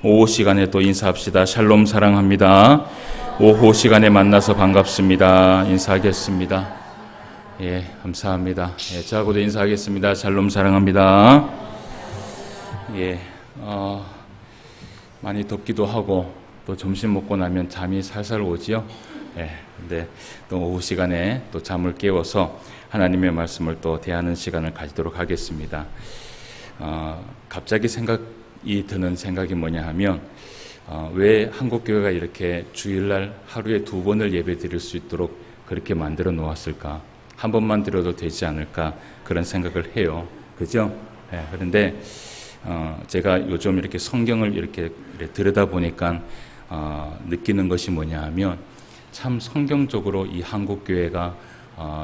오후 시간에 또 인사합시다. 샬롬 사랑합니다. 오후 시간에 만나서 반갑습니다. 인사하겠습니다. 예, 감사합니다. 예, 저하고도 인사하겠습니다. 샬롬 사랑합니다. 예, 많이 덥기도 하고 또 점심 먹고 나면 잠이 살살 오지요. 예, 근데 또 오후 시간에 또 잠을 깨워서 하나님의 말씀을 또 대하는 시간을 가지도록 하겠습니다. 갑자기 생각이 드는 생각이 뭐냐 하면 왜 한국교회가 이렇게 주일날 하루에 2번을 예배 드릴 수 있도록 그렇게 만들어 놓았을까? 한 번만 드려도 되지 않을까? 그런 생각을 해요. 그죠? 예, 그런데 제가 요즘 이렇게 성경을 이렇게 들여다보니까 느끼는 것이 뭐냐 하면 참 성경적으로 이 한국교회가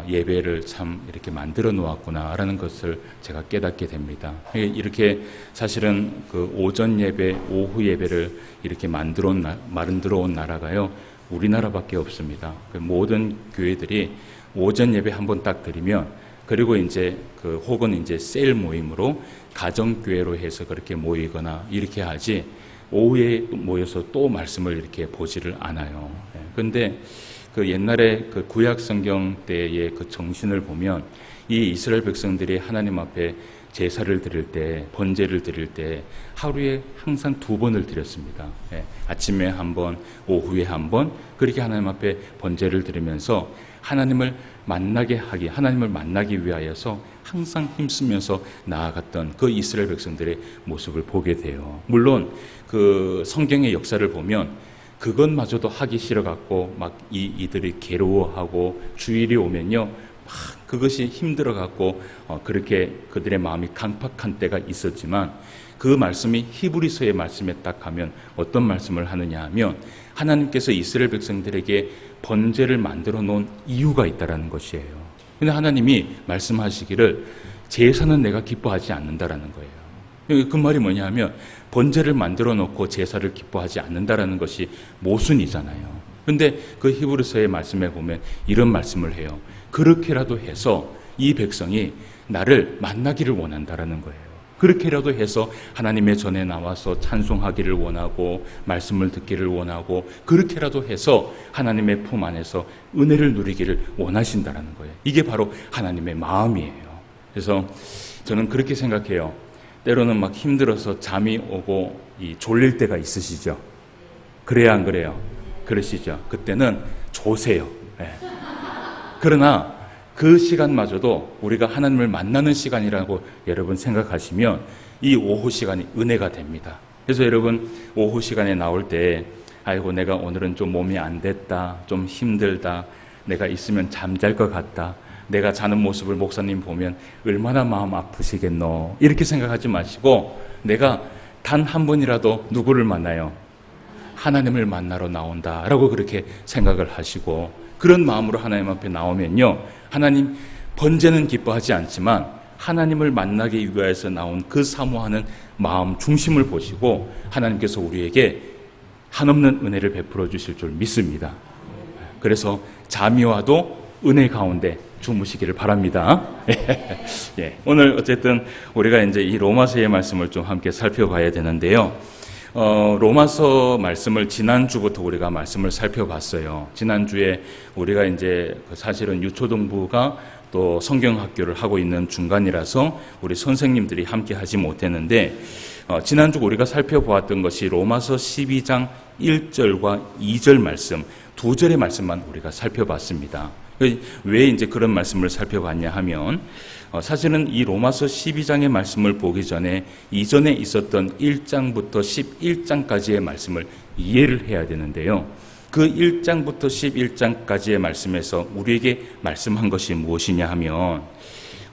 예배를 참 이렇게 만들어 놓았구나라는 것을 제가 깨닫게 됩니다. 이렇게 사실은 그 오전 예배, 오후 예배를 이렇게 만들어 온 나라가요, 우리나라밖에 없습니다. 모든 교회들이 오전 예배 한번 딱 드리면, 그리고 이제 혹은 이제 셀 모임으로 가정교회로 해서 그렇게 모이거나 이렇게 하지, 오후에 모여서 또 말씀을 이렇게 보지를 않아요. 그런데 그 옛날에 그 구약 성경 때의 그 정신을 보면 이 이스라엘 백성들이 하나님 앞에 제사를 드릴 때, 번제를 드릴 때 하루에 항상 2번을 드렸습니다. 예, 아침에 한 번, 오후에 한 번, 그렇게 하나님 앞에 번제를 드리면서 하나님을 만나기 위하여서 항상 힘쓰면서 나아갔던 그 이스라엘 백성들의 모습을 보게 돼요. 물론 그 성경의 역사를 보면 그것마저도 하기 싫어갖고 막 이들이 괴로워하고 주일이 오면요, 막 그것이 힘들어갖고 그렇게 그들의 마음이 강팍한 때가 있었지만, 그 말씀이 히브리서의 말씀에 딱 가면 어떤 말씀을 하느냐 하면 하나님께서 이스라엘 백성들에게 번제를 만들어 놓은 이유가 있다라는 것이에요. 근데 하나님이 말씀하시기를 제사는 내가 기뻐하지 않는다라는 거예요. 그 말이 뭐냐 하면 번제를 만들어 놓고 제사를 기뻐하지 않는다라는 것이 모순이잖아요. 그런데 그 히브리서의 말씀에 보면 이런 말씀을 해요. 그렇게라도 해서 이 백성이 나를 만나기를 원한다라는 거예요. 그렇게라도 해서 하나님의 전에 나와서 찬송하기를 원하고 말씀을 듣기를 원하고, 그렇게라도 해서 하나님의 품 안에서 은혜를 누리기를 원하신다라는 거예요. 이게 바로 하나님의 마음이에요. 그래서 저는 그렇게 생각해요. 때로는 막 힘들어서 잠이 오고 졸릴 때가 있으시죠? 그래야 안 그래요? 그러시죠? 그때는 조세요. 네. 그러나 그 시간마저도 우리가 하나님을 만나는 시간이라고 여러분 생각하시면 이 오후 시간이 은혜가 됩니다. 그래서 여러분 오후 시간에 나올 때, 아이고 내가 오늘은 좀 몸이 안 됐다, 좀 힘들다, 내가 있으면 잠잘 것 같다, 내가 자는 모습을 목사님 보면 얼마나 마음 아프시겠노, 이렇게 생각하지 마시고 내가 단 한 번이라도 누구를 만나요? 하나님을 만나러 나온다라고 그렇게 생각을 하시고, 그런 마음으로 하나님 앞에 나오면요, 하나님 번제는 기뻐하지 않지만 하나님을 만나기 위해서 나온 그 사모하는 마음 중심을 보시고 하나님께서 우리에게 한없는 은혜를 베풀어 주실 줄 믿습니다. 그래서 잠이 와도 은혜 가운데 주무시기를 바랍니다. 예, 오늘 어쨌든 우리가 이제 이 로마서의 말씀을 좀 함께 살펴봐야 되는데요. 로마서 말씀을 지난주부터 우리가 말씀을 살펴봤어요. 지난주에 우리가 이제 사실은 유초등부가 또 성경학교를 하고 있는 중간이라서 우리 선생님들이 함께 하지 못했는데, 지난주 우리가 살펴보았던 것이 로마서 12장 1절과 2절 말씀, 2절의 말씀만 우리가 살펴봤습니다. 왜 이제 그런 말씀을 살펴봤냐 하면, 사실은 이 로마서 12장의 말씀을 보기 전에 이전에 있었던 1장부터 11장까지의 말씀을 이해를 해야 되는데요. 그 1장부터 11장까지의 말씀에서 우리에게 말씀한 것이 무엇이냐 하면,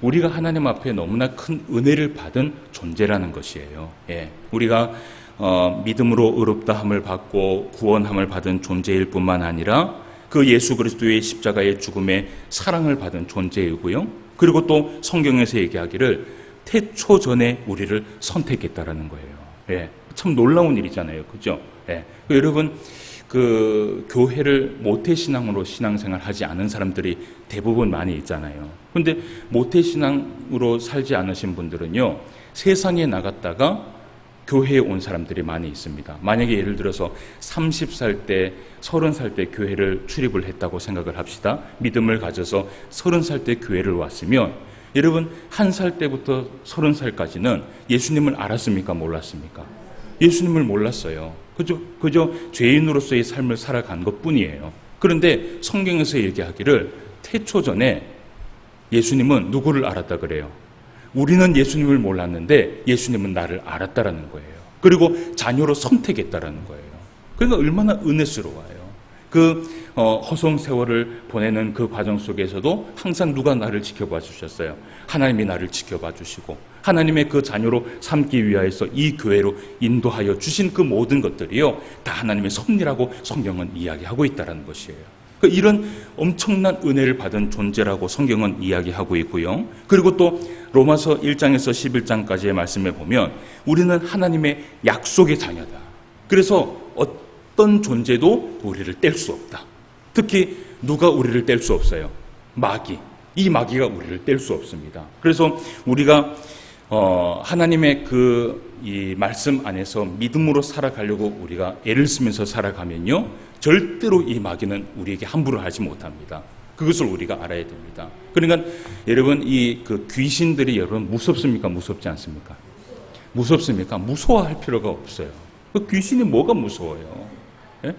우리가 하나님 앞에 너무나 큰 은혜를 받은 존재라는 것이에요. 예, 우리가 믿음으로 의롭다함을 받고 구원함을 받은 존재일 뿐만 아니라 그 예수 그리스도의 십자가의 죽음에 사랑을 받은 존재이고요. 그리고 또 성경에서 얘기하기를 태초 전에 우리를 선택했다라는 거예요. 예, 참 놀라운 일이잖아요. 그죠? 예, 여러분, 그 교회를 모태신앙으로 신앙생활 하지 않은 사람들이 대부분 많이 있잖아요. 그런데 모태신앙으로 살지 않으신 분들은요, 세상에 나갔다가 교회에 온 사람들이 많이 있습니다. 만약에 예를 들어서 30살 때, 30살 때 교회를 출입을 했다고 생각을 합시다. 믿음을 가져서 30살 때 교회를 왔으면 여러분 1살 때부터 30살까지는 예수님을 알았습니까? 몰랐습니까? 예수님을 몰랐어요. 그저 죄인으로서의 삶을 살아간 것뿐이에요. 그런데 성경에서 얘기하기를 태초전에 예수님은 누구를 알았다 그래요? 우리는 예수님을 몰랐는데 예수님은 나를 알았다라는 거예요. 그리고 자녀로 선택했다라는 거예요. 그러니까 얼마나 은혜스러워요. 허송 세월을 보내는 그 과정 속에서도 항상 누가 나를 지켜봐 주셨어요? 하나님이 나를 지켜봐 주시고 하나님의 그 자녀로 삼기 위하여서 이 교회로 인도하여 주신 그 모든 것들이요 다 하나님의 섭리라고 성경은 이야기하고 있다는 것이에요. 이런 엄청난 은혜를 받은 존재라고 성경은 이야기하고 있고요. 그리고 또 로마서 1장에서 11장까지의 말씀에 보면 우리는 하나님의 약속의 자녀다. 그래서 어떤 존재도 우리를 뗄 수 없다. 특히 누가 우리를 뗄 수 없어요? 마귀. 이 마귀가 우리를 뗄 수 없습니다. 그래서 우리가 하나님의 이 말씀 안에서 믿음으로 살아가려고 우리가 애를 쓰면서 살아가면요 절대로 이 마귀는 우리에게 함부로 하지 못합니다. 그것을 우리가 알아야 됩니다. 그러니까 여러분 귀신들이 여러분 무섭습니까? 무섭지 않습니까? 무섭습니까? 무서워할 필요가 없어요. 귀신이 뭐가 무서워요? 예?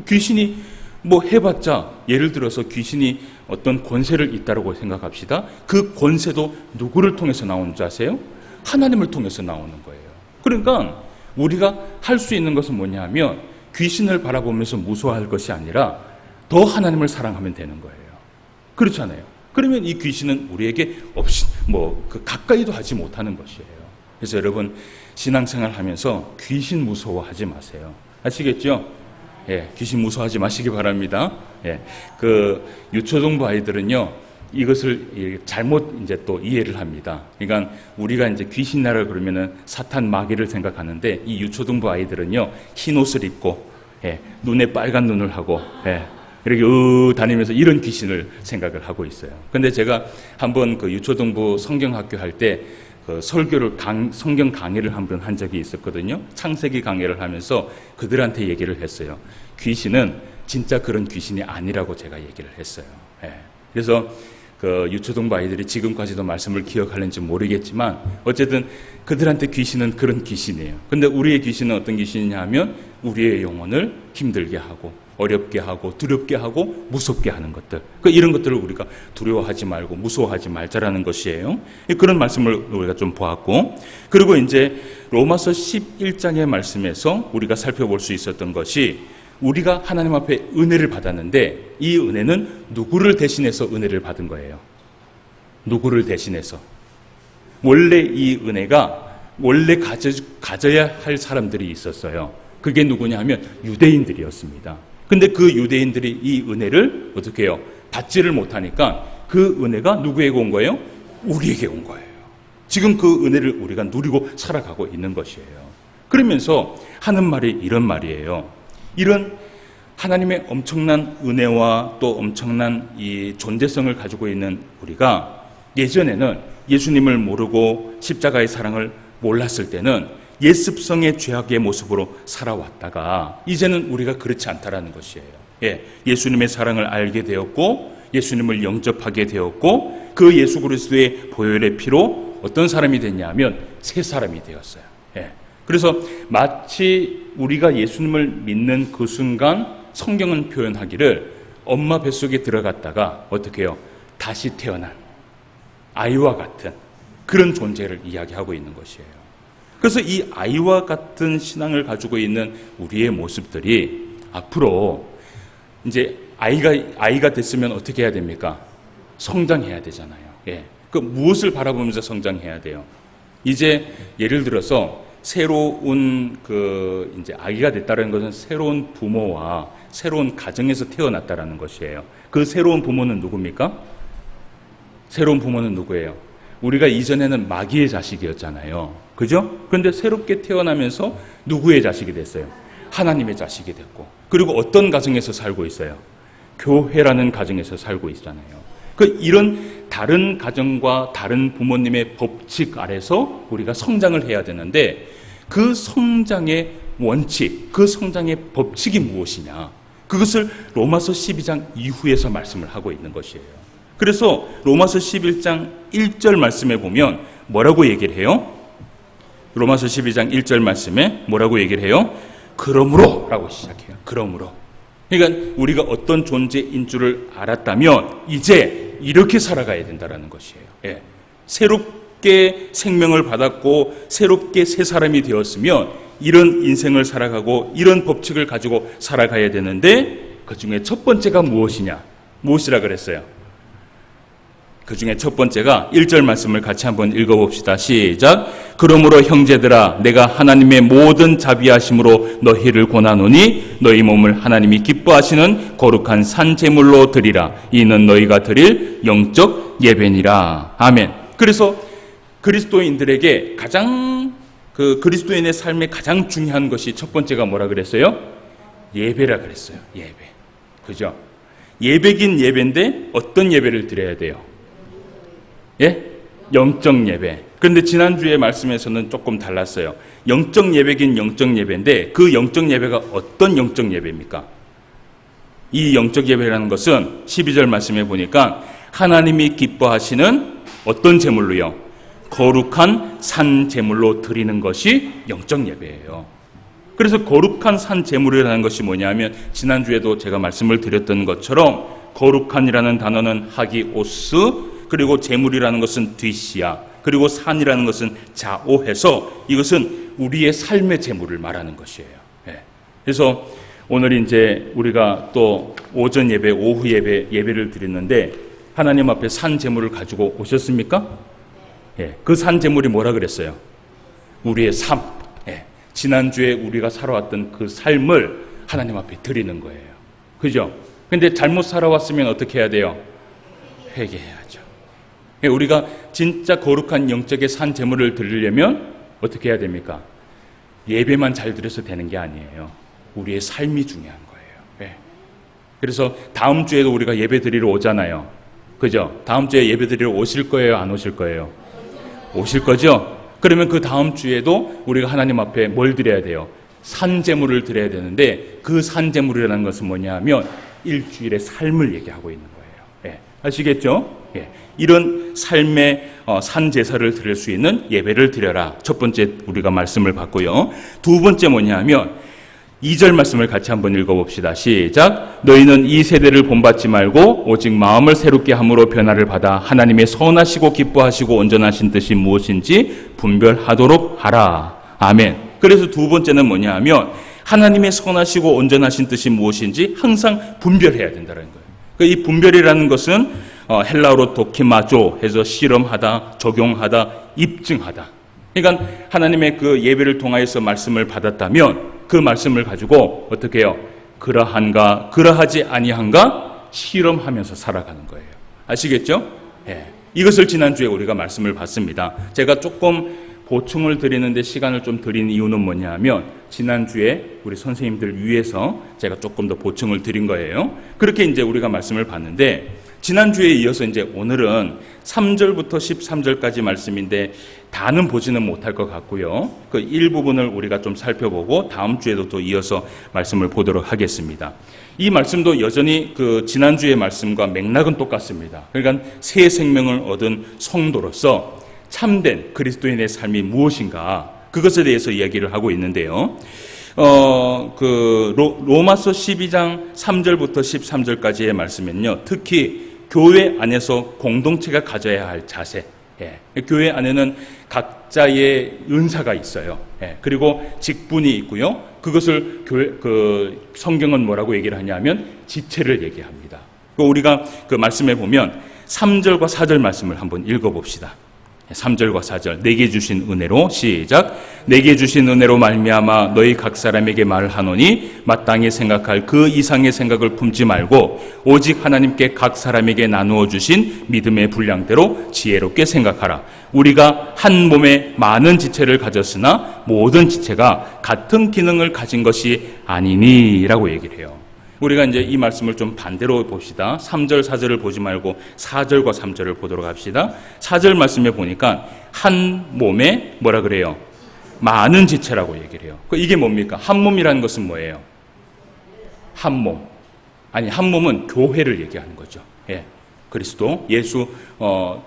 귀신이 뭐 해봤자 예를 들어서 귀신이 어떤 권세를 있다고 생각합시다. 그 권세도 누구를 통해서 나오는 줄 아세요? 하나님을 통해서 나오는 거예요. 그러니까 우리가 할 수 있는 것은 뭐냐 하면 귀신을 바라보면서 무서워할 것이 아니라 더 하나님을 사랑하면 되는 거예요. 그렇잖아요. 그러면 이 귀신은 우리에게 가까이도 하지 못하는 것이에요. 그래서 여러분 신앙생활 하면서 귀신 무서워하지 마세요. 아시겠죠? 예, 귀신 무서워하지 마시기 바랍니다. 예, 유초등부 아이들은요, 이것을 잘못 이제 또 이해를 합니다. 그러니까 우리가 이제 귀신 나라 그러면은 사탄 마귀를 생각하는데 이 유초등부 아이들은요, 흰 옷을 입고, 예, 눈에 빨간 눈을 하고, 예, 이렇게 다니면서 이런 귀신을 생각을 하고 있어요. 근데 제가 한번 유초등부 성경학교 할 때 성경 강의를 한번 한 적이 있었거든요. 창세기 강의를 하면서 그들한테 얘기를 했어요. 귀신은 진짜 그런 귀신이 아니라고 제가 얘기를 했어요. 예. 그래서 유초등부 아이들이 지금까지도 말씀을 기억하는지 모르겠지만 어쨌든 그들한테 귀신은 그런 귀신이에요. 근데 우리의 귀신은 어떤 귀신이냐 하면 우리의 영혼을 힘들게 하고 어렵게 하고 두렵게 하고 무섭게 하는 것들, 이런 것들을 우리가 두려워하지 말고 무서워하지 말자라는 것이에요. 그런 말씀을 우리가 좀 보았고, 그리고 이제 로마서 11장의 말씀에서 우리가 살펴볼 수 있었던 것이 우리가 하나님 앞에 은혜를 받았는데 이 은혜는 누구를 대신해서 은혜를 받은 거예요? 누구를 대신해서? 원래 이 은혜가 원래 가져야 할 사람들이 있었어요. 그게 누구냐 하면 유대인들이었습니다. 근데 그 유대인들이 이 은혜를 어떻게 해요? 받지를 못하니까 그 은혜가 누구에게 온 거예요? 우리에게 온 거예요. 지금 그 은혜를 우리가 누리고 살아가고 있는 것이에요. 그러면서 하는 말이 이런 말이에요. 이런 하나님의 엄청난 은혜와 또 엄청난 이 존재성을 가지고 있는 우리가 예전에는 예수님을 모르고 십자가의 사랑을 몰랐을 때는 옛습성의 죄악의 모습으로 살아왔다가 이제는 우리가 그렇지 않다라는 것이에요. 예, 예수님의 사랑을 알게 되었고 예수님을 영접하게 되었고 그 예수 그리스도의 보혈의 피로 어떤 사람이 됐냐 하면 새 사람이 되었어요. 예, 그래서 마치 우리가 예수님을 믿는 그 순간 성경은 표현하기를 엄마 뱃속에 들어갔다가 어떻게 해요? 다시 태어난 아이와 같은 그런 존재를 이야기하고 있는 것이에요. 그래서 이 아이와 같은 신앙을 가지고 있는 우리의 모습들이 앞으로 이제 아이가 됐으면 어떻게 해야 됩니까? 성장해야 되잖아요. 예. 무엇을 바라보면서 성장해야 돼요? 이제 예를 들어서 새로운 이제 아기가 됐다는 것은 새로운 부모와 새로운 가정에서 태어났다라는 것이에요. 그 새로운 부모는 누굽니까? 새로운 부모는 누구예요? 우리가 이전에는 마귀의 자식이었잖아요. 그죠? 그런데 새롭게 태어나면서 누구의 자식이 됐어요? 하나님의 자식이 됐고, 그리고 어떤 가정에서 살고 있어요? 교회라는 가정에서 살고 있잖아요. 이런 다른 가정과 다른 부모님의 법칙 아래서 우리가 성장을 해야 되는데 그 성장의 원칙, 그 성장의 법칙이 무엇이냐? 그것을 로마서 12장 이후에서 말씀을 하고 있는 것이에요. 그래서 로마서 11장 1절 말씀에 보면 뭐라고 얘기를 해요? 로마서 12장 1절 말씀에 뭐라고 얘기를 해요? 그러므로 라고 시작해요. 그러므로. 그러니까 우리가 어떤 존재인 줄을 알았다면 이제 이렇게 살아가야 된다는 것이에요. 예. 새롭게 생명을 받았고 새롭게 새 사람이 되었으면 이런 인생을 살아가고 이런 법칙을 가지고 살아가야 되는데 그 중에 첫 번째가 무엇이냐? 무엇이라 그랬어요? 그 중에 첫 번째가 1절 말씀을 같이 한번 읽어봅시다. 시작. 그러므로 형제들아 내가 하나님의 모든 자비하심으로 너희를 권하노니 너희 몸을 하나님이 기뻐하시는 거룩한 산 제물로 드리라. 이는 너희가 드릴 영적 예배니라. 아멘. 그래서 그리스도인들에게 그리스도인의 삶에 가장 중요한 것이 첫 번째가 뭐라 그랬어요? 예배라 그랬어요. 예배. 그죠? 예배긴 예배인데 어떤 예배를 드려야 돼요? 예? 영적 예배. 그런데 지난주에 말씀에서는 조금 달랐어요. 영적 예배긴 영적 예배인데 그 영적 예배가 어떤 영적 예배입니까? 이 영적 예배라는 것은 12절 말씀에 보니까 하나님이 기뻐하시는 어떤 제물로요? 거룩한 산 제물로 드리는 것이 영적 예배예요. 그래서 거룩한 산 제물이라는 것이 뭐냐면 지난주에도 제가 말씀을 드렸던 것처럼 거룩한이라는 단어는 하기오스, 그리고 제물이라는 것은 뒤시야, 그리고 산이라는 것은 자오해서 이것은 우리의 삶의 제물을 말하는 것이에요. 예. 그래서 오늘 이제 우리가 또 오전 예배, 오후 예배를 드렸는데 하나님 앞에 산 제물을 가지고 오셨습니까? 예. 그 산 제물이 뭐라 그랬어요? 우리의 삶. 예. 지난주에 우리가 살아왔던 그 삶을 하나님 앞에 드리는 거예요. 그죠? 근데 잘못 살아왔으면 어떻게 해야 돼요? 회개해야죠. 우리가 진짜 거룩한 영적의 산 제물을 드리려면 어떻게 해야 됩니까? 예배만 잘 드려서 되는 게 아니에요. 우리의 삶이 중요한 거예요. 예. 그래서 다음 주에도 우리가 예배 드리러 오잖아요. 그죠? 다음 주에 예배 드리러 오실 거예요? 안 오실 거예요? 오실 거죠? 그러면 그 다음 주에도 우리가 하나님 앞에 뭘 드려야 돼요? 산 제물을 드려야 되는데 그 산 제물이라는 것은 뭐냐 하면 일주일의 삶을 얘기하고 있는 거예요. 예. 아시겠죠? 예. 이런 삶의 산 제사를 드릴 수 있는 예배를 드려라. 첫 번째 우리가 말씀을 받고요. 두 번째 뭐냐 하면 2절 말씀을 같이 한번 읽어봅시다. 시작. 너희는 이 세대를 본받지 말고 오직 마음을 새롭게 함으로 변화를 받아 하나님의 선하시고 기뻐하시고 온전하신 뜻이 무엇인지 분별하도록 하라. 아멘. 그래서 두 번째는 뭐냐 하면 하나님의 선하시고 온전하신 뜻이 무엇인지 항상 분별해야 된다는 거예요. 이 분별이라는 것은 헬라어로 도키마조 해서 실험하다, 적용하다, 입증하다. 그러니까 하나님의 그 예배를 통하여서 말씀을 받았다면 그 말씀을 가지고 어떻게 해요? 그러한가, 그러하지 아니한가 실험하면서 살아가는 거예요. 아시겠죠? 예. 이것을 지난주에 우리가 말씀을 받습니다. 제가 조금 보충을 드리는데 시간을 좀 드린 이유는 뭐냐 하면 지난주에 우리 선생님들 위해서 제가 조금 더 보충을 드린 거예요. 그렇게 이제 우리가 말씀을 받는데 지난주에 이어서 이제 오늘은 3절부터 13절까지 말씀인데 다는 보지는 못할 것 같고요. 그 일부분을 우리가 좀 살펴보고 다음 주에도 또 이어서 말씀을 보도록 하겠습니다. 이 말씀도 여전히 그 지난주의 말씀과 맥락은 똑같습니다. 그러니까 새 생명을 얻은 성도로서 참된 그리스도인의 삶이 무엇인가 그것에 대해서 이야기를 하고 있는데요. 로마서 12장 3절부터 13절까지의 말씀은요. 특히 교회 안에서 공동체가 가져야 할 자세. 예. 교회 안에는 각자의 은사가 있어요. 예. 그리고 직분이 있고요. 그것을 성경은 뭐라고 얘기를 하냐면 지체를 얘기합니다. 우리가 그 말씀에 보면 3절과 4절 말씀을 한번 읽어봅시다. 3절과 4절 내게 주신 은혜로 시작. 내게 주신 은혜로 말미암아 너희 각 사람에게 말하노니 마땅히 생각할 그 이상의 생각을 품지 말고 오직 하나님께 각 사람에게 나누어 주신 믿음의 분량대로 지혜롭게 생각하라. 우리가 한 몸에 많은 지체를 가졌으나 모든 지체가 같은 기능을 가진 것이 아니니라고 얘기를 해요. 우리가 이제 이 말씀을 좀 반대로 봅시다. 3절, 4절을 보지 말고 4절과 3절을 보도록 합시다. 4절 말씀에 보니까 한 몸에 뭐라 그래요? 많은 지체라고 얘기를 해요. 이게 뭡니까? 한 몸이라는 것은 뭐예요? 한 몸. 아니, 한 몸은 교회를 얘기하는 거죠. 예. 그리스도, 예수,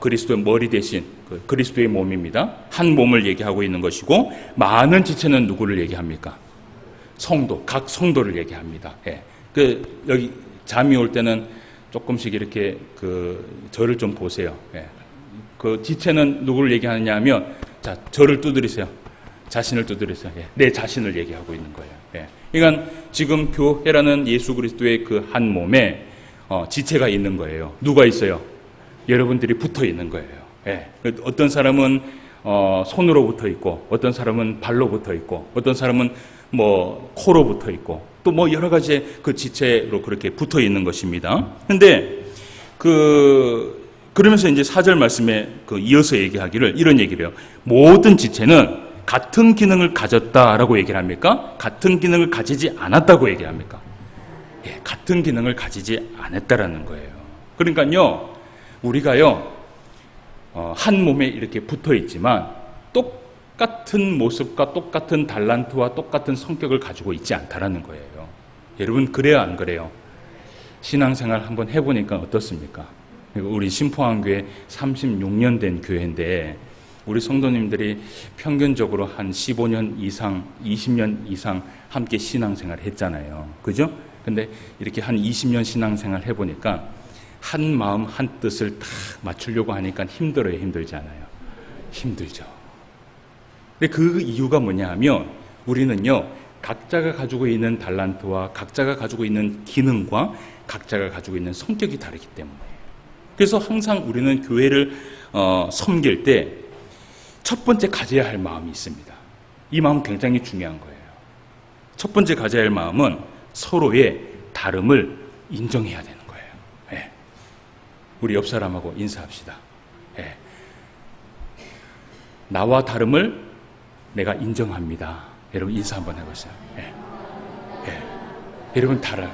그리스도의 머리 대신 그리스도의 몸입니다. 한 몸을 얘기하고 있는 것이고, 많은 지체는 누구를 얘기합니까? 성도, 각 성도를 얘기합니다. 예. 여기 잠이 올 때는 조금씩 이렇게 저를 좀 보세요. 예. 지체는 누구를 얘기하느냐 하면, 자, 저를 두드리세요. 자신을 두드리세요. 예. 내 자신을 얘기하고 있는 거예요. 예. 그러니까 지금 교회라는 예수 그리스도의 그 한 몸에 지체가 있는 거예요. 누가 있어요? 여러분들이 붙어 있는 거예요. 예. 어떤 사람은 손으로 붙어 있고, 어떤 사람은 발로 붙어 있고, 어떤 사람은 코로 붙어 있고, 또 여러 가지의 그 지체로 그렇게 붙어 있는 것입니다. 근데 그러면서 이제 4절 말씀에 이어서 얘기하기를 이런 얘기를 해요. 모든 지체는 같은 기능을 가졌다라고 얘기를 합니까? 같은 기능을 가지지 않았다고 얘기를 합니까? 예, 같은 기능을 가지지 않았다라는 거예요. 그러니까요, 우리가요, 한 몸에 이렇게 붙어 있지만 똑같은 모습과 똑같은 달란트와 똑같은 성격을 가지고 있지 않다라는 거예요. 여러분, 그래요, 안 그래요? 신앙생활 한번 해보니까 어떻습니까? 우리 신포항교회 36년 된 교회인데, 우리 성도님들이 평균적으로 한 15년 이상, 20년 이상 함께 신앙생활 했잖아요. 그죠? 근데 이렇게 한 20년 신앙생활 해보니까 한 마음 한 뜻을 딱 맞추려고 하니까 힘들어요, 힘들지 않아요? 힘들죠. 근데 그 이유가 뭐냐 하면, 우리는요, 각자가 가지고 있는 달란트와 각자가 가지고 있는 기능과 각자가 가지고 있는 성격이 다르기 때문에. 그래서 항상 우리는 교회를 섬길 때 첫 번째 가져야 할 마음이 있습니다. 이 마음은 굉장히 중요한 거예요. 첫 번째 가져야 할 마음은 서로의 다름을 인정해야 되는 거예요. 예. 우리 옆 사람하고 인사합시다. 예. 나와 다름을 내가 인정합니다. 여러분 인사 한번 해보세요. 예. 예. 여러분 달라요.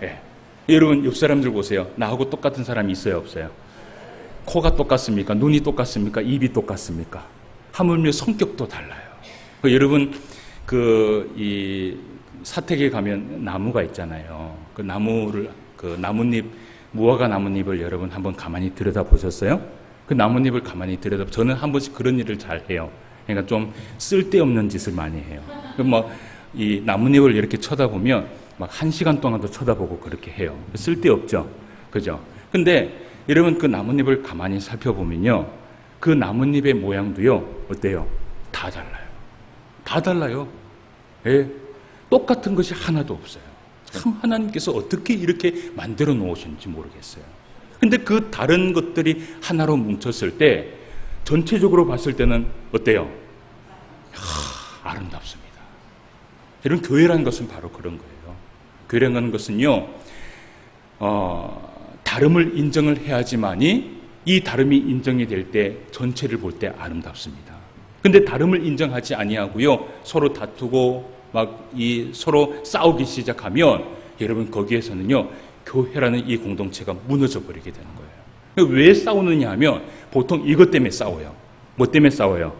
예. 여러분 옆 사람들 보세요. 나하고 똑같은 사람이 있어요, 없어요? 코가 똑같습니까? 눈이 똑같습니까? 입이 똑같습니까? 하물며 성격도 달라요. 여러분 이 사택에 가면 나무가 있잖아요. 그 나무를 나뭇잎, 무화과 나뭇잎을 여러분 한번 가만히 들여다 보셨어요? 그 나뭇잎을 가만히 들여다, 저는 한 번씩 그런 일을 잘 해요. 그러니까 좀 쓸데없는 짓을 많이 해요. 이 나뭇잎을 이렇게 쳐다보면 막 1시간 동안도 쳐다보고 그렇게 해요. 쓸데없죠. 그죠? 근데 여러분 그 나뭇잎을 가만히 살펴보면요, 그 나뭇잎의 모양도요, 어때요? 다 달라요. 다 달라요. 예. 똑같은 것이 하나도 없어요. 참 하나님께서 어떻게 이렇게 만들어 놓으셨는지 모르겠어요. 근데 그 다른 것들이 하나로 뭉쳤을 때 전체적으로 봤을 때는 어때요? 아름답습니다. 여러분, 교회라는 것은 바로 그런 거예요. 교회라는 것은요, 다름을 인정을 해야지만이 이 다름이 인정이 될 때 전체를 볼 때 아름답습니다. 근데 다름을 인정하지 아니하고요, 서로 다투고 서로 싸우기 시작하면 여러분 거기에서는요, 교회라는 이 공동체가 무너져 버리게 되는 거예요. 왜 싸우느냐 하면 보통 이것 때문에 싸워요. 뭐 때문에 싸워요?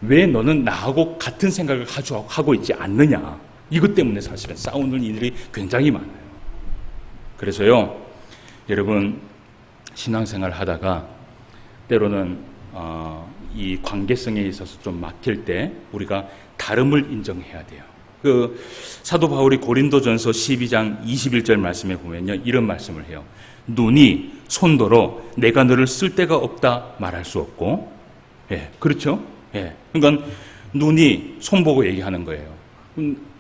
왜 너는 나하고 같은 생각을 하고 있지 않느냐? 이것 때문에 사실은 싸우는 일들이 굉장히 많아요. 그래서요, 여러분 신앙생활 하다가 때로는 이 관계성에 있어서 좀 막힐 때 우리가 다름을 인정해야 돼요. 사도 바울이 고린도전서 12장 21절 말씀에 보면요, 이런 말씀을 해요. 눈이 손더러 내가 너를 쓸 데가 없다 말할 수 없고, 예, 그렇죠? 예, 그러니까 눈이 손 보고 얘기하는 거예요.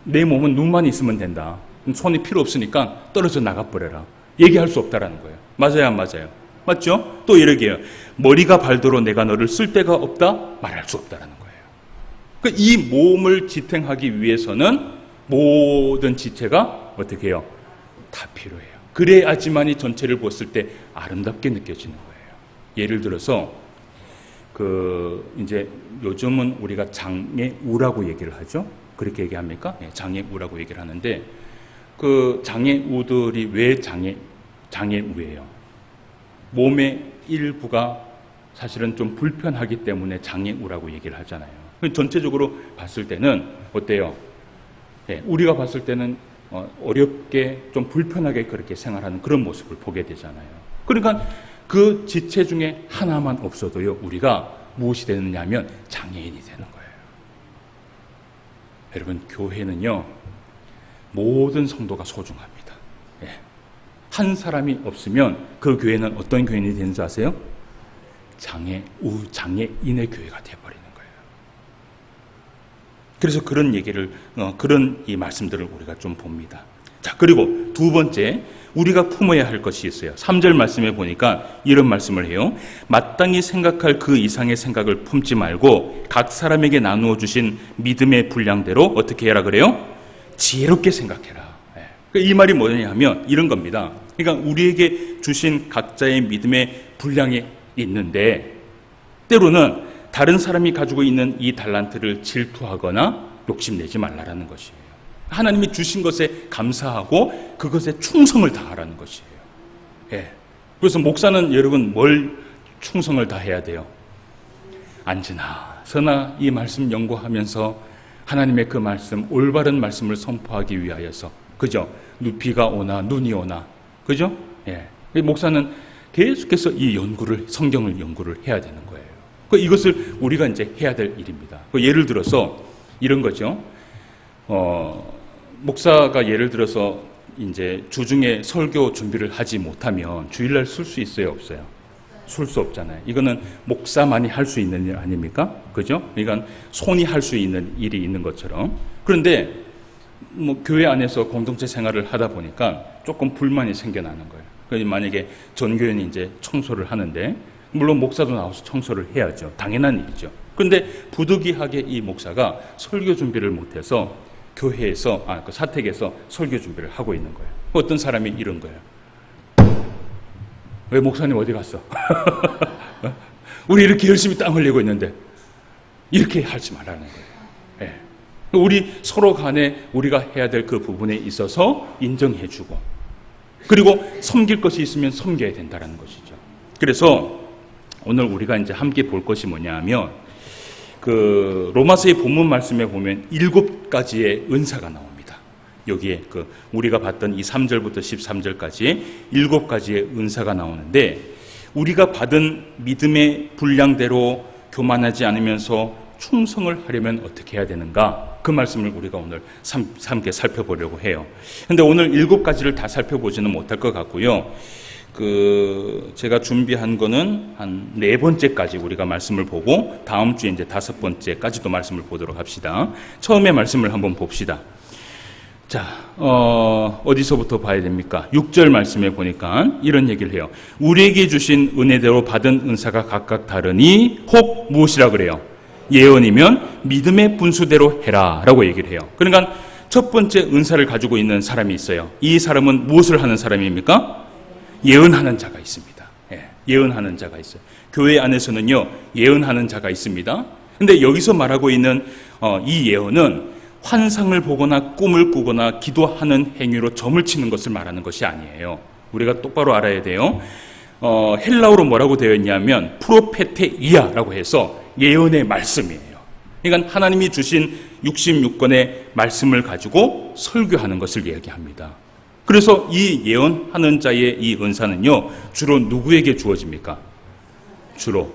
내 몸은 눈만 있으면 된다. 손이 필요 없으니까 떨어져 나가버려라. 얘기할 수 없다라는 거예요. 맞아요, 안 맞아요? 맞죠? 또 이러게요. 머리가 발도로 내가 너를 쓸 데가 없다 말할 수 없다라는 거예요. 그러니까 이 몸을 지탱하기 위해서는 모든 지체가 어떻게 해요? 다 필요해요. 그래야지만이 전체를 봤을 때 아름답게 느껴지는 거예요. 예를 들어서 이제 요즘은 우리가 장애우라고 얘기를 하죠. 그렇게 얘기합니까? 네, 장애우라고 얘기를 하는데 장애우들이 왜 장애우예요? 몸의 일부가 사실은 좀 불편하기 때문에 장애우라고 얘기를 하잖아요. 전체적으로 봤을 때는 어때요? 예, 우리가 봤을 때는 어렵게 좀 불편하게 그렇게 생활하는 그런 모습을 보게 되잖아요. 그러니까 그 지체 중에 하나만 없어도요, 우리가 무엇이 되느냐 하면 장애인이 되는 거예요. 여러분, 교회는요, 모든 성도가 소중합니다. 예. 한 사람이 없으면 그 교회는 어떤 교회이 되는 줄 아세요? 장애인의 교회가 되어버리는 거예요. 그래서 그런 얘기를, 그런 이 말씀들을 우리가 좀 봅니다. 자, 그리고 두 번째, 우리가 품어야 할 것이 있어요. 3절 말씀에 보니까 이런 말씀을 해요. 마땅히 생각할 그 이상의 생각을 품지 말고 각 사람에게 나누어 주신 믿음의 분량대로 어떻게 해라 그래요? 지혜롭게 생각해라. 이 말이 뭐냐 하면 이런 겁니다. 그러니까 우리에게 주신 각자의 믿음의 분량이 있는데 때로는 다른 사람이 가지고 있는 이 달란트를 질투하거나 욕심내지 말라라는 것이에요. 하나님이 주신 것에 감사하고 그것에 충성을 다하라는 것이에요. 예. 그래서 목사는 여러분 뭘 충성을 다해야 돼요? 앉으나 서나 이 말씀 연구하면서 하나님의 그 말씀, 올바른 말씀을 선포하기 위하여서, 그죠? 비가 오나 눈이 오나, 그죠? 예. 목사는 계속해서 이 연구를, 성경을 연구를 해야 되는 거예요. 이것을 우리가 이제 해야 될 일입니다. 예를 들어서 이런 거죠. 목사가 예를 들어서 이제 주중에 설교 준비를 하지 못하면 주일날 쓸 수 있어요, 없어요? 쓸 수 없잖아요. 이거는 목사만이 할 수 있는 일 아닙니까? 그죠? 그러니까 손이 할 수 있는 일이 있는 것처럼. 그런데 뭐 교회 안에서 공동체 생활을 하다 보니까 조금 불만이 생겨나는 거예요. 그래서 만약에 전교연이 이제 청소를 하는데, 물론 목사도 나와서 청소를 해야죠. 당연한 일이죠. 그런데 부득이하게 이 목사가 설교 준비를 못해서 교회에서, 그 사택에서 설교 준비를 하고 있는 거예요. 어떤 사람이 이런 거예요. 왜 목사님 어디 갔어? 우리 이렇게 열심히 땀 흘리고 있는데 이렇게 하지 말라는 거예요. 예. 우리 서로 간에 우리가 해야 될 그 부분에 있어서 인정해주고, 그리고 섬길 것이 있으면 섬겨야 된다는 것이죠. 그래서 오늘 우리가 이제 함께 볼 것이 뭐냐 하면, 그 로마서의 본문 말씀에 보면 7가지의 은사가 나옵니다. 여기에 우리가 봤던 이 3절부터 13절까지의 7가지의 은사가 나오는데, 우리가 받은 믿음의 분량대로 교만하지 않으면서 충성을 하려면 어떻게 해야 되는가? 그 말씀을 우리가 오늘 함께 살펴보려고 해요. 그런데 오늘 7가지를 다 살펴보지는 못할 것 같고요. 제가 준비한 거는 한 4번째까지 우리가 말씀을 보고, 다음 주에 이제 5번째까지도 말씀을 보도록 합시다. 처음에 말씀을 한번 봅시다. 자, 어디서부터 봐야 됩니까? 6절 말씀에 보니까 이런 얘기를 해요. 우리에게 주신 은혜대로 받은 은사가 각각 다르니 혹 무엇이라 그래요? 예언이면 믿음의 분수대로 해라 라고 얘기를 해요. 그러니까 첫 번째 은사를 가지고 있는 사람이 있어요. 이 사람은 무엇을 하는 사람입니까? 예언하는 자가 있습니다. 예, 예언하는 자가 있어요. 교회 안에서는요, 예언하는 자가 있습니다. 근데 여기서 말하고 있는 이 예언은 환상을 보거나 꿈을 꾸거나 기도하는 행위로 점을 치는 것을 말하는 것이 아니에요. 우리가 똑바로 알아야 돼요. 헬라어로 뭐라고 되어 있냐면 프로페테이아라고 해서 예언의 말씀이에요. 그러니까 하나님이 주신 66권의 말씀을 가지고 설교하는 것을 이야기합니다. 그래서 이 예언하는 자의 이 은사는요, 주로 누구에게 주어집니까? 주로,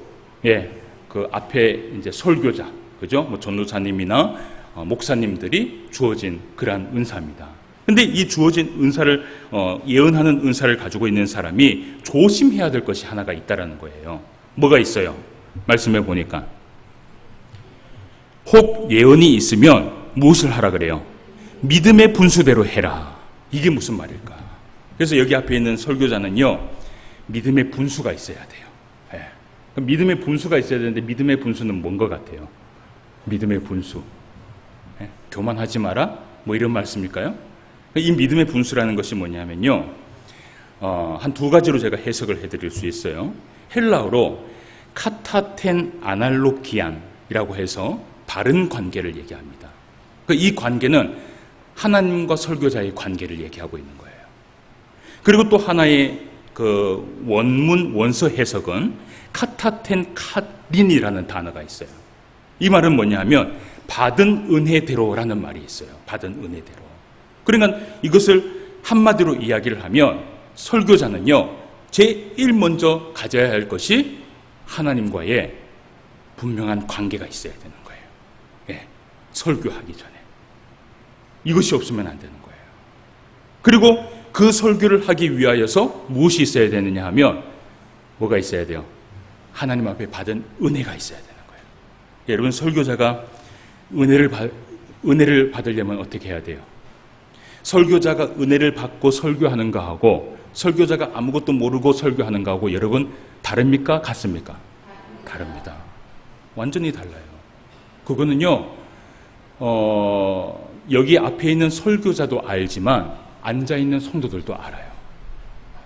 그 앞에 이제 설교자, 그죠? 뭐 전도사님이나 목사님들이 주어진 그러한 은사입니다. 근데 이 주어진 은사를, 예언하는 은사를 가지고 있는 사람이 조심해야 될 것이 하나가 있다라는 거예요. 뭐가 있어요? 말씀해 보니까. 혹 예언이 있으면 무엇을 하라 그래요? 믿음의 분수대로 해라. 이게 무슨 말일까? 그래서 여기 앞에 있는 설교자는요, 믿음의 분수가 있어야 돼요. 예. 믿음의 분수가 있어야 되는데, 믿음의 분수는 뭔 것 같아요? 믿음의 분수. 예? 교만하지 마라? 뭐 이런 말씀일까요? 이 믿음의 분수라는 것이 뭐냐면요, 한 2가지로 제가 해석을 해드릴 수 있어요. 헬라어로 카타텐 아날로기안이라고 해서 바른 관계를 얘기합니다. 이 관계는 하나님과 설교자의 관계를 얘기하고 있는 거예요. 그리고 또 하나의 그 원문 원서 해석은 카타텐 카린이라는 단어가 있어요. 이 말은 뭐냐 하면 받은 은혜대로라는 말이 있어요. 받은 은혜대로. 그러니까 이것을 한마디로 이야기를 하면 설교자는요, 제일 먼저 가져야 할 것이 하나님과의 분명한 관계가 있어야 되는 거예요. 예, 설교하기 전에. 이것이 없으면 안 되는 거예요. 그리고 그 설교를 하기 위하여서 무엇이 있어야 되느냐 하면 뭐가 있어야 돼요? 하나님 앞에 받은 은혜가 있어야 되는 거예요. 여러분, 설교자가 은혜를 받으려면 어떻게 해야 돼요? 설교자가 은혜를 받고 설교하는 거하고 설교자가 아무것도 모르고 설교하는 거하고 여러분 다릅니까? 같습니까? 다릅니다. 완전히 달라요. 그거는요, 여기 앞에 있는 설교자도 알지만 앉아있는 성도들도 알아요.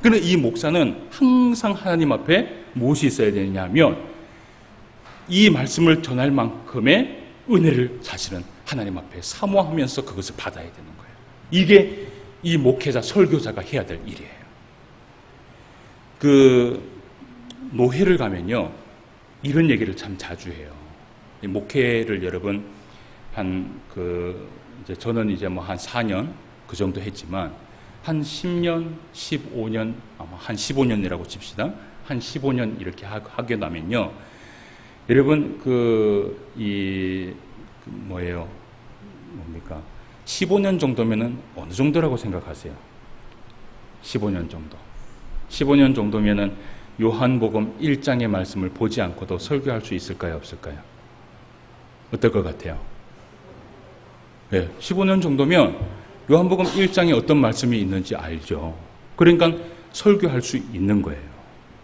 그런데 이 목사는 항상 하나님 앞에 무엇이 있어야 되느냐 하면 이 말씀을 전할 만큼의 은혜를 사실은 하나님 앞에 사모하면서 그것을 받아야 되는 거예요. 이게 이 목회자, 설교자가 해야 될 일이에요. 노회를 가면요, 이런 얘기를 참 자주 해요. 목회를 여러분, 저는 이제 한 4년 그 정도 했지만, 한 10년, 15년, 아마 한 15년이라고 칩시다. 한 15년 이렇게 하게 나면요, 여러분, 뭡니까? 15년 정도면은 어느 정도라고 생각하세요? 15년 정도. 15년 정도면은 요한복음 1장의 말씀을 보지 않고도 설교할 수 있을까요? 없을까요? 어떨 것 같아요? 네, 15년 정도면 요한복음 1장에 어떤 말씀이 있는지 알죠. 그러니까 설교할 수 있는 거예요.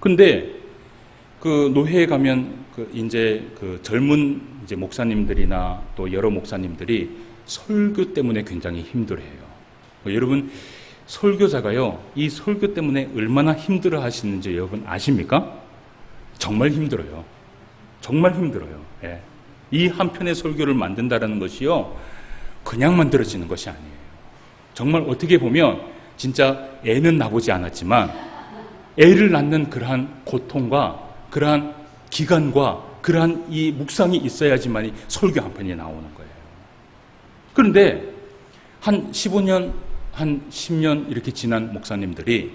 근데 노회에 가면 젊은 목사님들이나 또 여러 목사님들이 설교 때문에 굉장히 힘들어해요. 여러분, 설교자가요, 이 설교 때문에 얼마나 힘들어 하시는지 여러분 아십니까? 정말 힘들어요. 정말 힘들어요. 예. 이 한 편의 설교를 만든다는 것이요, 그냥 만들어지는 것이 아니에요. 정말 어떻게 보면 진짜 애는 나보지 않았지만 애를 낳는 그러한 고통과 그러한 기간과 그러한 이 묵상이 있어야지만 설교 한 편이 나오는 거예요. 그런데 한 15년, 한 10년 이렇게 지난 목사님들이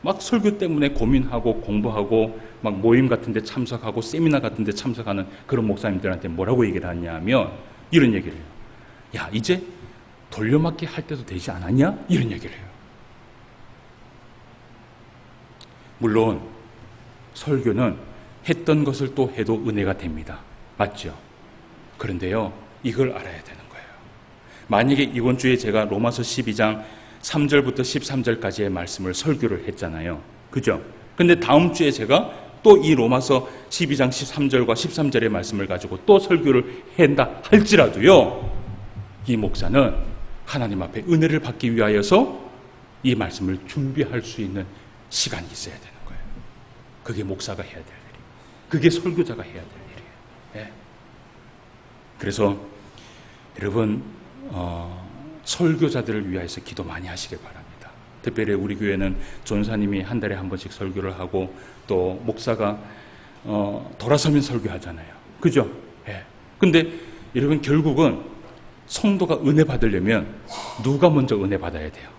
막 설교 때문에 고민하고 공부하고 막 모임 같은 데 참석하고 세미나 같은 데 참석하는 그런 목사님들한테 뭐라고 얘기를 하냐 하면 이런 얘기를 해요. 야, 이제 돌려막기 할 때도 되지 않았냐? 이런 얘기를 해요. 물론 설교는 했던 것을 또 해도 은혜가 됩니다. 맞죠? 그런데요, 이걸 알아야 되는 거예요. 만약에 이번 주에 제가 로마서 12장 3절부터 13절까지의 말씀을 설교를 했잖아요. 그죠? 근데 다음 주에 제가 또 이 로마서 12장 13절과 13절의 말씀을 가지고 또 설교를 한다 할지라도요, 이 목사는 하나님 앞에 은혜를 받기 위하여서 이 말씀을 준비할 수 있는 시간이 있어야 되는 거예요. 그게 목사가 해야 될 일이에요. 그게 설교자가 해야 될 일이에요. 예. 그래서 여러분, 설교자들을 위하여서 기도 많이 하시길 바랍니다. 특별히 우리 교회는 전사님이 한 달에 한 번씩 설교를 하고 또 목사가 돌아서면 설교하잖아요. 그죠? 예. 근데 여러분, 결국은 성도가 은혜 받으려면 누가 먼저 은혜 받아야 돼요?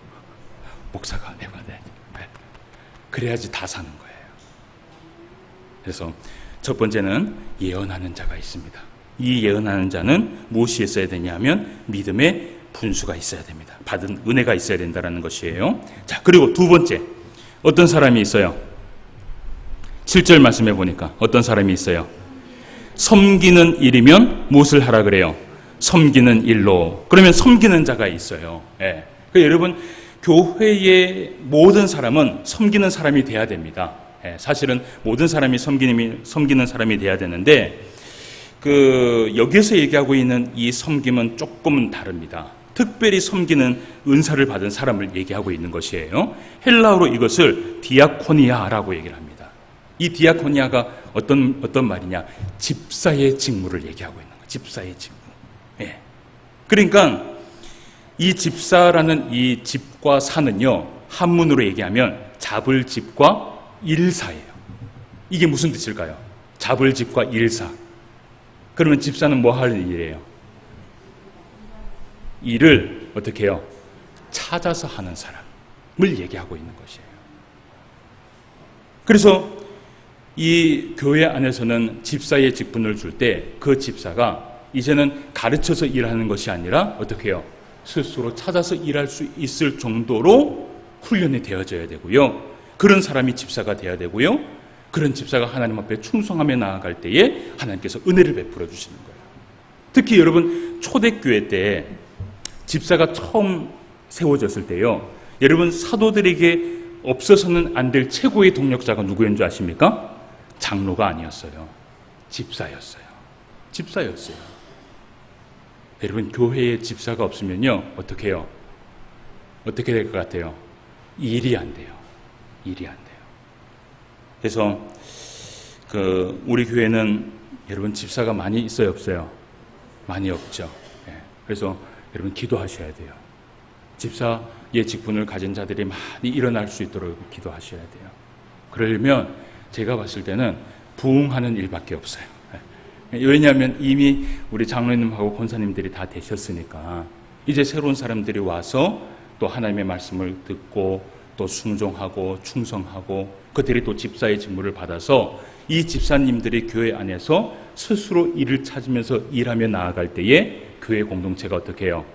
목사가 은혜 받아야 돼요. 예. 그래야지 다 사는 거예요. 그래서 첫 번째는 예언하는 자가 있습니다. 이 예언하는 자는 무엇이 있어야 되냐면 믿음의 분수가 있어야 됩니다. 받은 은혜가 있어야 된다는 것이에요. 자, 그리고 두 번째, 어떤 사람이 있어요? 7절 말씀해 보니까 어떤 사람이 있어요? 섬기는 일이면 무엇을 하라 그래요? 섬기는 일로. 그러면 섬기는 자가 있어요. 예. 그러니까 여러분, 교회의 모든 사람은 섬기는 사람이 돼야 됩니다. 예. 사실은 모든 사람이 섬기는 사람이 돼야 되는데, 여기에서 얘기하고 있는 이 섬김은 조금은 다릅니다. 특별히 섬기는 은사를 받은 사람을 얘기하고 있는 것이에요. 헬라어로 이것을 디아코니아라고 얘기를 합니다. 이 디아코니아가 어떤 말이냐? 집사의 직무를 얘기하고 있는 거예요. 집사의 직무. 예. 그러니까 이 집사라는 이 집과 사는요, 한문으로 얘기하면 잡을 집과 일사예요. 이게 무슨 뜻일까요? 잡을 집과 일사. 그러면 집사는 뭐 하는 일이에요? 일을 어떻게 해요? 찾아서 하는 사람을 얘기하고 있는 것이에요. 그래서 이 교회 안에서는 집사의 직분을 줄 때 그 집사가 이제는 가르쳐서 일하는 것이 아니라 어떻게 해요? 스스로 찾아서 일할 수 있을 정도로 훈련이 되어져야 되고요. 그런 사람이 집사가 돼야 되고요. 그런 집사가 하나님 앞에 충성하며 나아갈 때에 하나님께서 은혜를 베풀어 주시는 거예요. 특히 여러분 초대교회 때 집사가 처음 세워졌을 때요. 여러분 사도들에게 없어서는 안 될 최고의 동력자가 누구인 줄 아십니까? 장로가 아니었어요. 집사였어요. 집사였어요. 여러분 교회에 집사가 없으면요. 어떻게 해요? 어떻게 될 것 같아요? 일이 안 돼요. 일이 안 돼요. 그래서 우리 교회는 여러분 집사가 많이 있어요, 없어요? 많이 없죠. 그래서 여러분 기도하셔야 돼요. 집사의 직분을 가진 자들이 많이 일어날 수 있도록 기도하셔야 돼요. 그러려면 제가 봤을 때는 부흥하는 일밖에 없어요. 왜냐하면 이미 우리 장로님하고 권사님들이 다 되셨으니까 이제 새로운 사람들이 와서 또 하나님의 말씀을 듣고 또 순종하고 충성하고 그들이 또 집사의 직무를 받아서 이 집사님들이 교회 안에서 스스로 일을 찾으면서 일하며 나아갈 때에 교회 공동체가 어떻게 해요?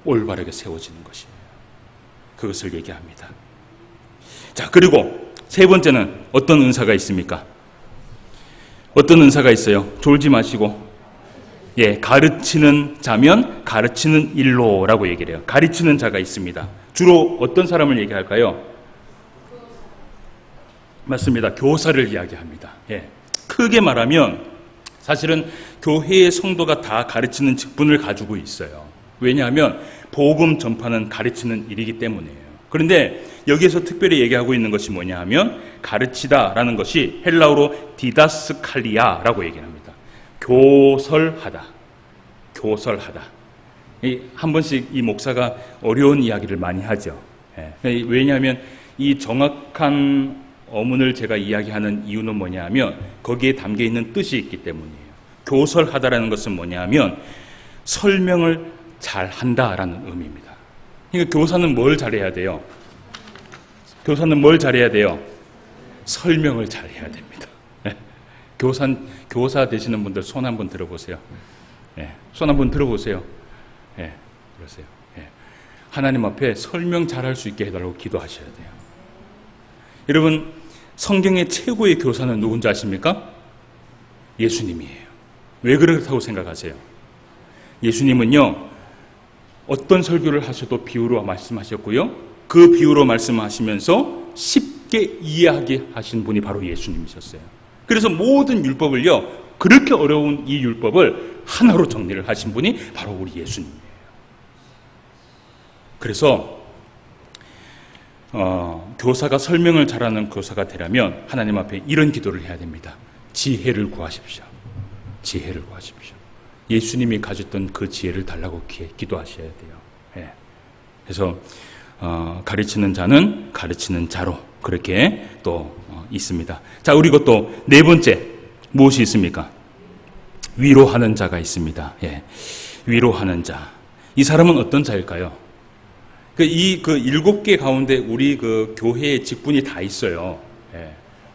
올바르게 세워지는 것이에요. 그것을 얘기합니다. 자, 그리고 세 번째는 어떤 은사가 있습니까? 어떤 은사가 있어요? 졸지 마시고. 가르치는 자면 가르치는 일로라고 얘기를 해요. 가르치는 자가 있습니다. 주로 어떤 사람을 얘기할까요? 맞습니다. 교사를 이야기합니다. 크게 말하면 사실은 교회의 성도가 다 가르치는 직분을 가지고 있어요. 왜냐하면 복음 전파는 가르치는 일이기 때문이에요. 그런데 여기에서 특별히 얘기하고 있는 것이 뭐냐 하면 가르치다라는 것이 헬라어로 디다스칼리아라고 얘기합니다. 교설하다. 교설하다. 한 번씩 이 목사가 어려운 이야기를 많이 하죠. 왜냐하면 이 정확한 어문을 제가 이야기하는 이유는 뭐냐 하면 거기에 담겨 있는 뜻이 있기 때문이에요. 교설하다라는 것은 뭐냐 하면 설명을 잘한다라는 의미입니다. 그러니까 교사는 뭘 잘해야 돼요? 교사는 뭘 잘해야 돼요? 설명을 잘해야 됩니다. 교사 되시는 분들 손 한번 들어보세요. 손 한번 들어보세요. 그러세요. 하나님 앞에 설명 잘할 수 있게 해달라고 기도하셔야 돼요. 여러분 성경의 최고의 교사는 누군지 아십니까? 예수님이에요. 왜 그렇다고 생각하세요? 예수님은요 어떤 설교를 하셔도 비유로 말씀하셨고요 그 비유로 말씀하시면서 쉽게 이해하게 하신 분이 바로 예수님이셨어요. 그래서 모든 율법을요 그렇게 어려운 이 율법을 하나로 정리를 하신 분이 바로 우리 예수님이에요. 그래서 교사가 설명을 잘하는 교사가 되려면 하나님 앞에 이런 기도를 해야 됩니다. 지혜를 구하십시오. 지혜를 구하십시오. 예수님이 가졌던 그 지혜를 달라고 기도하셔야 돼요. 그래서 가르치는 자는 가르치는 자로 그렇게 또 있습니다. 자, 그리고 또 네 번째 무엇이 있습니까? 위로하는 자가 있습니다. 위로하는 자. 이 사람은 어떤 자일까요? 그 7개 가운데 우리 교회의 직분이 다 있어요.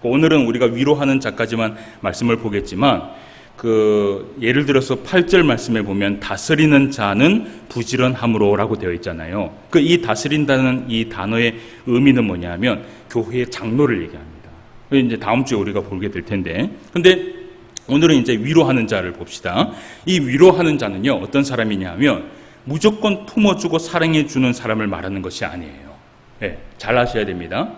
오늘은 우리가 위로하는 자까지만 말씀을 보겠지만, 예를 들어서 8절 말씀에 보면 다스리는 자는 부지런함으로라고 되어 있잖아요. 이 다스린다는 이 단어의 의미는 뭐냐면 교회의 장로를 얘기합니다. 이제 다음 주에 우리가 보게 될 텐데, 근데 오늘은 이제 위로하는 자를 봅시다. 이 위로하는 자는요 어떤 사람이냐면 무조건 품어주고 사랑해주는 사람을 말하는 것이 아니에요. 잘 아셔야 됩니다.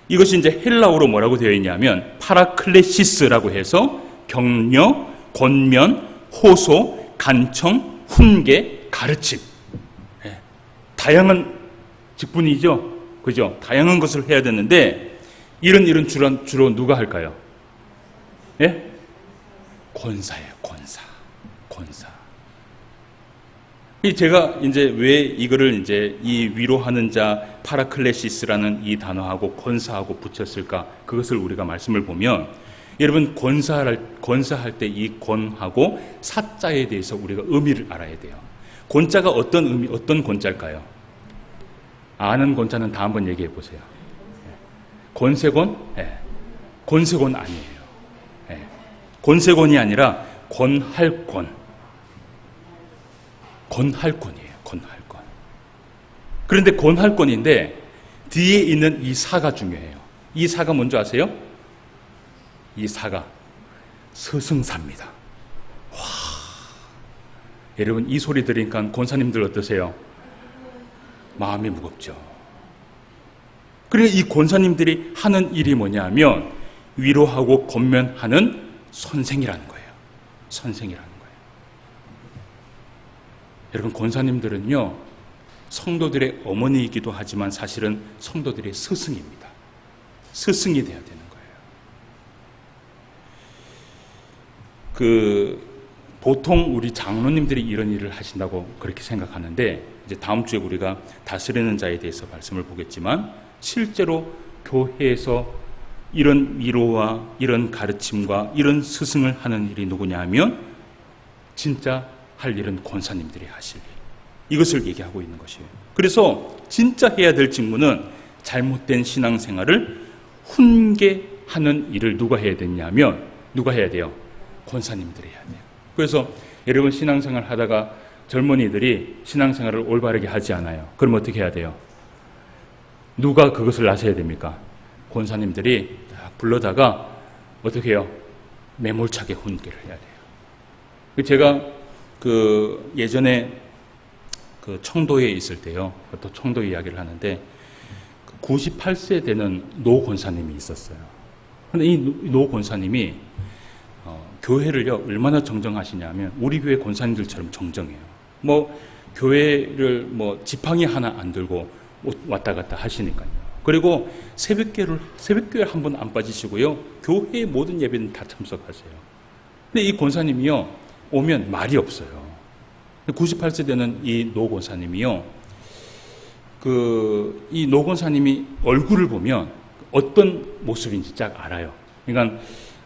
이것이 이제 헬라어로 뭐라고 되어 있냐면 파라클레시스라고 해서 격려, 권면, 호소, 간청, 훈계, 가르침. 다양한 직분이죠. 그죠? 다양한 것을 해야 되는데 이런 일은 주로 누가 할까요? 권사예요. 권사. 제가 이제 왜 이거를 이제 이 위로하는 자 파라클레시스라는 이 단어하고 권사하고 붙였을까? 그것을 우리가 말씀을 보면 여러분 권사할 때 이 권하고 사자에 대해서 우리가 의미를 알아야 돼요. 권자가 어떤 의미, 어떤 권자일까요? 아는 권자는 다 한번 얘기해 보세요. 권세권? 네. 권세권 아니에요. 네. 권세권이 아니라 권할 권. 권할 권이에요. 권할 권. 그런데 권할 권인데 뒤에 있는 이 사가 중요해요. 이 사가 뭔지 아세요? 이 사가 스승사입니다. 와, 여러분 이 소리 들으니까 권사님들 어떠세요? 마음이 무겁죠. 그리고 이 권사님들이 하는 일이 뭐냐면 위로하고 권면하는 선생이라는 거예요. 선생이라는 거예요. 여러분 권사님들은요 성도들의 어머니이기도 하지만 사실은 성도들의 스승입니다. 스승이 되어야 되는 거예요. 보통 우리 장로님들이 이런 일을 하신다고 그렇게 생각하는데 이제 다음 주에 우리가 다스리는 자에 대해서 말씀을 보겠지만 실제로 교회에서 이런 위로와 이런 가르침과 이런 스승을 하는 일이 누구냐 하면 진짜 할 일은 권사님들이 하실 일. 이것을 얘기하고 있는 것이에요. 그래서 진짜 해야 될 직무는 잘못된 신앙생활을 훈계하는 일을 누가 해야 되냐면 누가 해야 돼요? 권사님들이 해야 돼요. 그래서 여러분 신앙생활 하다가 젊은이들이 신앙생활을 올바르게 하지 않아요. 그럼 어떻게 해야 돼요? 누가 그것을 나서야 됩니까? 권사님들이 불러다가 어떻게 해요? 매몰차게 훈계를 해야 돼요. 제가 예전에 청도에 있을 때요. 또 청도 이야기를 하는데 98세 되는 노 권사님이 있었어요. 근데 이 노 권사님이 교회를요 얼마나 정정하시냐면 우리 교회 권사님들처럼 정정해요. 교회를 지팡이 하나 안 들고 왔다 갔다 하시니까요. 그리고 새벽교회 한 번 안 빠지시고요. 교회의 모든 예배는 다 참석하세요. 근데 이 권사님이요 오면 말이 없어요. 98세 되는 이 노 권사님이요. 이 노 권사님이 얼굴을 보면 어떤 모습인지 딱 알아요. 그러니까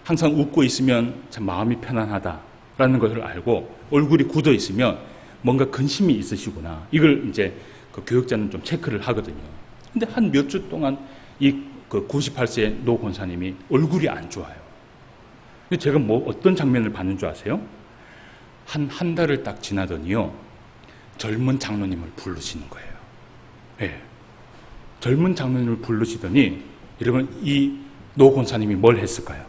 항상 웃고 있으면 참 마음이 편안하다라는 것을 알고 얼굴이 굳어 있으면 뭔가 근심이 있으시구나. 이걸 이제 교육자는 좀 체크를 하거든요. 근데 한 몇 주 동안 이 98세 노 권사님이 얼굴이 안 좋아요. 근데 제가 어떤 장면을 봤는 줄 아세요? 한 달을 딱 지나더니요. 젊은 장로님을 부르시는 거예요. 네. 젊은 장로님을 부르시더니 여러분 이 노 권사님이 뭘 했을까요?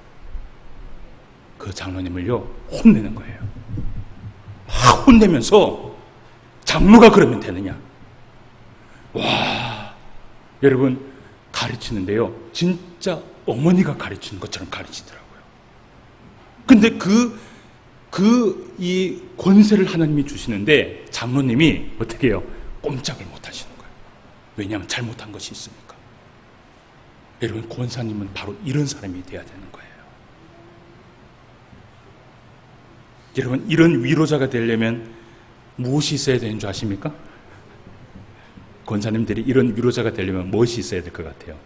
그 장로님을요 혼내는 거예요. 혼내면서 장로가 그러면 되느냐? 와, 여러분 가르치는데요 진짜 어머니가 가르치는 것처럼 가르치더라고요. 근데 이 권세를 하나님이 주시는데 장로님이 어떻게 해요? 꼼짝을 못 하시는 거예요. 왜냐하면 잘못한 것이 있으니까. 여러분 권사님은 바로 이런 사람이 돼야 되는 거예요. 여러분 이런 위로자가 되려면 무엇이 있어야 되는 줄 아십니까? 권사님들이 이런 위로자가 되려면 무엇이 있어야 될 것 같아요?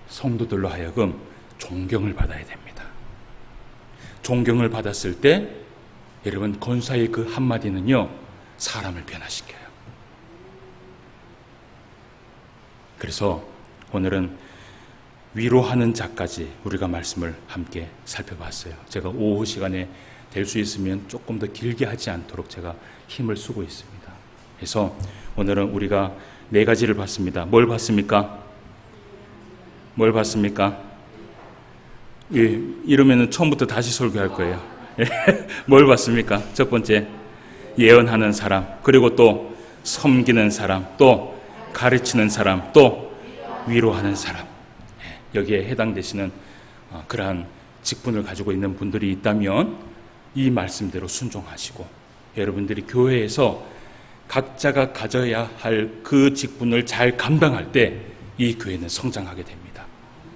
성도들로 하여금 존경을 받아야 됩니다. 존경을 받았을 때 여러분 권사의 그 한마디는요 사람을 변화시켜요. 그래서 오늘은 위로하는 자까지 우리가 말씀을 함께 살펴봤어요. 제가 오후 시간에 될 수 있으면 조금 더 길게 하지 않도록 제가 힘을 쓰고 있습니다. 그래서 오늘은 우리가 4가지를 봤습니다. 뭘 봤습니까? 뭘 봤습니까? 예, 이러면은 처음부터 다시 설교할 거예요. 뭘 봤습니까? 첫 번째, 예언하는 사람, 그리고 또 섬기는 사람, 또 가르치는 사람, 또 위로하는 사람. 여기에 해당되시는 그러한 직분을 가지고 있는 분들이 있다면 이 말씀대로 순종하시고 여러분들이 교회에서 각자가 가져야 할 그 직분을 잘 감당할 때 이 교회는 성장하게 됩니다.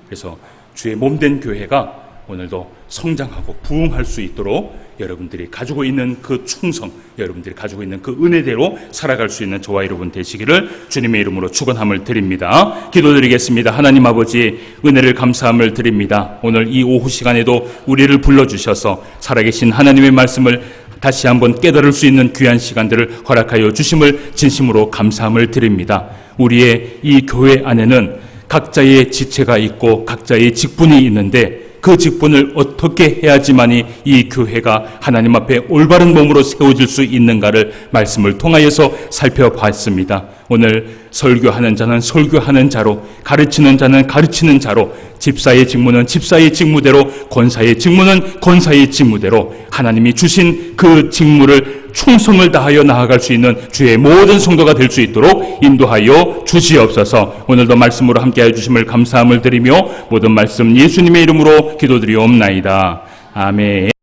그래서 주의 몸된 교회가 오늘도 성장하고 부흥할 수 있도록 여러분들이 가지고 있는 그 충성, 여러분들이 가지고 있는 그 은혜대로 살아갈 수 있는 저와 여러분 되시기를 주님의 이름으로 축원함을 드립니다. 기도드리겠습니다. 하나님 아버지, 은혜를 감사함을 드립니다. 오늘 이 오후 시간에도 우리를 불러주셔서 살아계신 하나님의 말씀을 다시 한번 깨달을 수 있는 귀한 시간들을 허락하여 주심을 진심으로 감사함을 드립니다. 우리의 이 교회 안에는 각자의 지체가 있고 각자의 직분이 있는데 그 직분을 어떻게 해야지만이 이 교회가 하나님 앞에 올바른 몸으로 세워질 수 있는가를 말씀을 통하여서 살펴봤습니다. 오늘 설교하는 자는 설교하는 자로, 가르치는 자는 가르치는 자로, 집사의 직무는 집사의 직무대로, 권사의 직무는 권사의 직무대로 하나님이 주신 그 직무를 충성을 다하여 나아갈 수 있는 주의 모든 성도가 될 수 있도록 인도하여 주시옵소서. 오늘도 말씀으로 함께하여 주심을 감사함을 드리며 모든 말씀 예수님의 이름으로 기도드리옵나이다. 아멘.